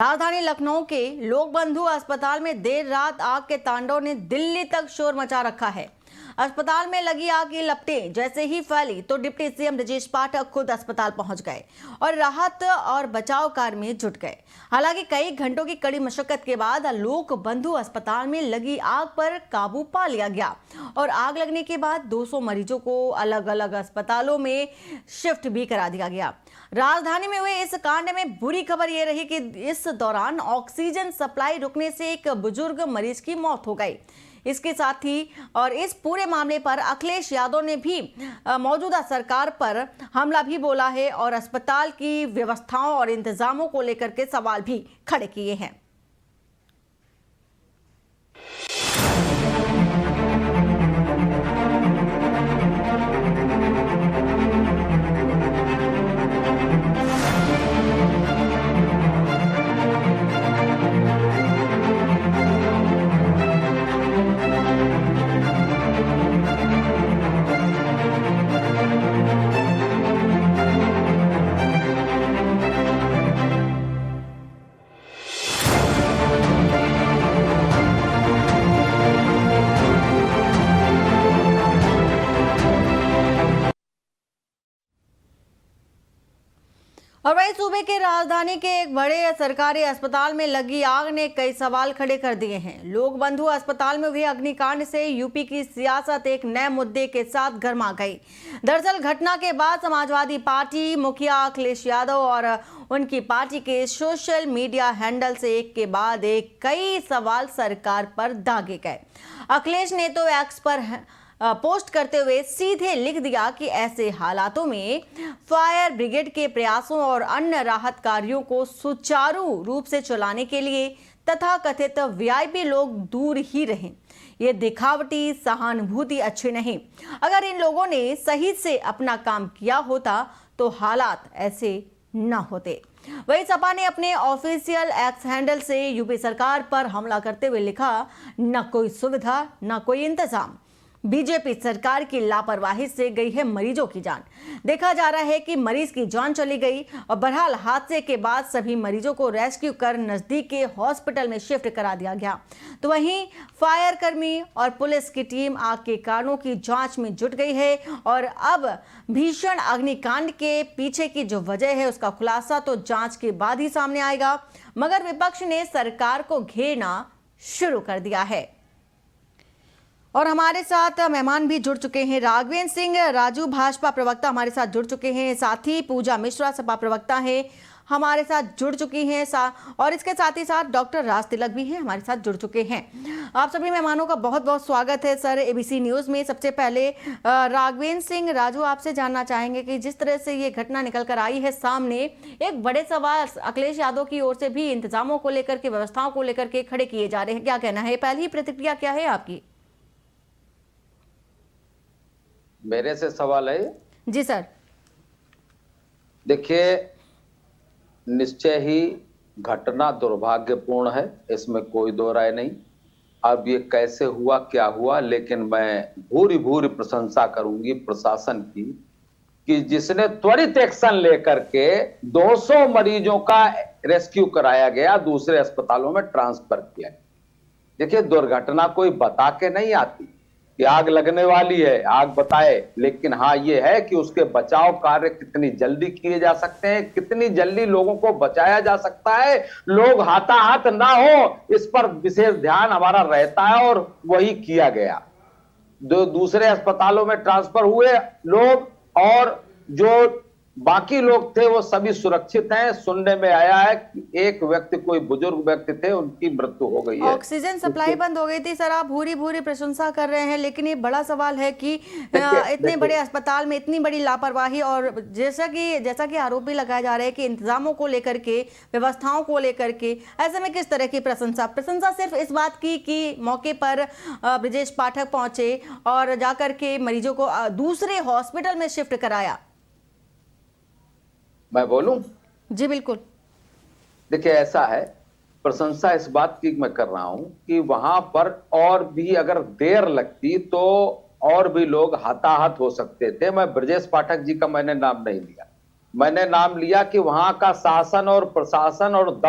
राजधानी लखनऊ के लोकबंधु अस्पताल में देर रात आग के तांडव ने दिल्ली तक शोर मचा रखा है। अस्पताल में लगी आग की लपटें जैसे ही फैली तो डिप्टी सीएम ब्रजेश पाठक खुद अस्पताल पहुंच गए और राहत और बचाव कार्य में जुट गए। हालांकि कई घंटों की कड़ी मशक्कत के बाद लोकबंधु अस्पताल में लगी आग पर काबू पा लिया गया और आग लगने के बाद 200 मरीजों को अलग अलग अस्पतालों में शिफ्ट भी करा दिया गया। राजधानी में हुए इस कांड में बुरी खबर यह रही कि इस दौरान ऑक्सीजन सप्लाई रुकने से एक बुजुर्ग मरीज की मौत हो गई। इसके साथ ही और इस पूरे मामले पर अखिलेश यादव ने भी मौजूदा सरकार पर हमला भी बोला है और अस्पताल की व्यवस्थाओं और इंतजामों को लेकर के सवाल भी खड़े किए हैं। और वहीं सूबे के राजधानी के एक बड़े सरकारी अस्पताल में लगी आग ने कई सवाल खड़े कर दिए हैं। लोकबंधु अस्पताल में हुए अग्निकांड से यूपी की सियासत एक नए मुद्दे के साथ गर्मा गई। दरअसल घटना के बाद समाजवादी पार्टी मुखिया अखिलेश यादव और उनकी पार्टी के सोशल मीडिया हैंडल से एक के बाद एक कई सवाल सरकार पर दागे गए। अखिलेश ने तो एक्स पर पोस्ट करते हुए सीधे लिख दिया कि ऐसे हालातों में फायर ब्रिगेड के प्रयासों और अन्य राहत कार्यों को सुचारू रूप से चलाने के लिए तथाकथित वीआईपी लोग दूर ही रहें। ये दिखावटी सहानुभूति अच्छी नहीं। अगर इन लोगों ने सही से अपना काम किया होता तो हालात ऐसे न होते। वही सपा ने अपने ऑफिशियल एक्स हैंडल से यूपी सरकार पर हमला करते हुए लिखा, न कोई सुविधा न कोई इंतजाम, बीजेपी सरकार की लापरवाही से गई है मरीजों की जान। देखा जा रहा है कि मरीज की जान चली गई और बहरहाल हादसे के बाद सभी मरीजों को रेस्क्यू कर नजदीक के हॉस्पिटल में शिफ्ट करा दिया गया। तो वहीं फायर कर्मी और पुलिस की टीम आग के कारणों की जांच में जुट गई है और अब भीषण अग्निकांड के पीछे की जो वजह है उसका खुलासा तो जांच के बाद ही सामने आएगा। मगर विपक्ष ने सरकार को घेरना शुरू कर दिया है। और हमारे साथ मेहमान भी जुड़ चुके हैं। राघवेंद्र सिंह राजू भाजपा प्रवक्ता हमारे साथ जुड़ चुके हैं, साथ ही पूजा मिश्रा सपा प्रवक्ता है हमारे साथ जुड़ चुकी हैं और इसके साथ ही साथ डॉक्टर राज तिलक भी हैं हमारे साथ जुड़ चुके हैं। आप सभी मेहमानों का बहुत बहुत स्वागत है सर एबीसी न्यूज़ में। सबसे पहले राघवेंद्र सिंह राजू आपसे जानना चाहेंगे कि जिस तरह से ये घटना निकल कर आई है सामने, एक बड़े सवाल अखिलेश यादव की ओर से भी इंतजामों को लेकर के, व्यवस्थाओं को लेकर के खड़े किए जा रहे हैं, क्या कहना है? पहली ही प्रतिक्रिया क्या है आपकी? मेरे से सवाल है? जी सर। देखिए, निश्चय ही घटना दुर्भाग्यपूर्ण है, इसमें कोई दो राय नहीं। अब ये कैसे हुआ, क्या हुआ, लेकिन मैं भूरी भूरी प्रशंसा करूंगी प्रशासन की कि जिसने त्वरित एक्शन लेकर के 200 मरीजों का रेस्क्यू कराया गया, दूसरे अस्पतालों में ट्रांसफर किया। देखिए, दुर्घटना कोई बता के नहीं आती कि आग लगने वाली है, आग बताए, लेकिन हाँ ये है कि उसके बचाव कार्य कितनी जल्दी किए जा सकते हैं, कितनी जल्दी लोगों को बचाया जा सकता है, लोग हाथाहाथ ना हो, इस पर विशेष ध्यान हमारा रहता है और वही किया गया। दूसरे अस्पतालों में ट्रांसफर हुए लोग और जो बाकी लोग थे वो सभी सुरक्षित हैं। सुनने में आया है कि एक व्यक्ति, कोई बुजुर्ग व्यक्ति थे, उनकी मृत्यु हो गई है। ऑक्सीजन सप्लाई बंद हो गई थी सर, आप भूरी भूरी प्रशंसा कर रहे हैं, लेकिन ये बड़ा सवाल है कि इतने बड़े अस्पताल में इतनी बड़ी लापरवाही और जैसा कि आरोप भी लगाया जा रहा है कि इंतजामों को लेकर के, व्यवस्थाओं को लेकर के, ऐसे में किस तरह की प्रशंसा सिर्फ इस बात की कि मौके पर ब्रजेश पाठक पहुंचे और जाकर के मरीजों को दूसरे हॉस्पिटल में शिफ्ट कराया? मैं बोलूं? जी बिल्कुल। देखिए, ऐसा है, प्रशंसा इस बात की मैं कर रहा हूं कि वहां पर और भी अगर देर लगती तो और भी लोग हताहत हो सकते थे। मैं ब्रजेश पाठक जी का मैंने नाम नहीं लिया, मैंने नाम लिया कि वहां का शासन और प्रशासन और दम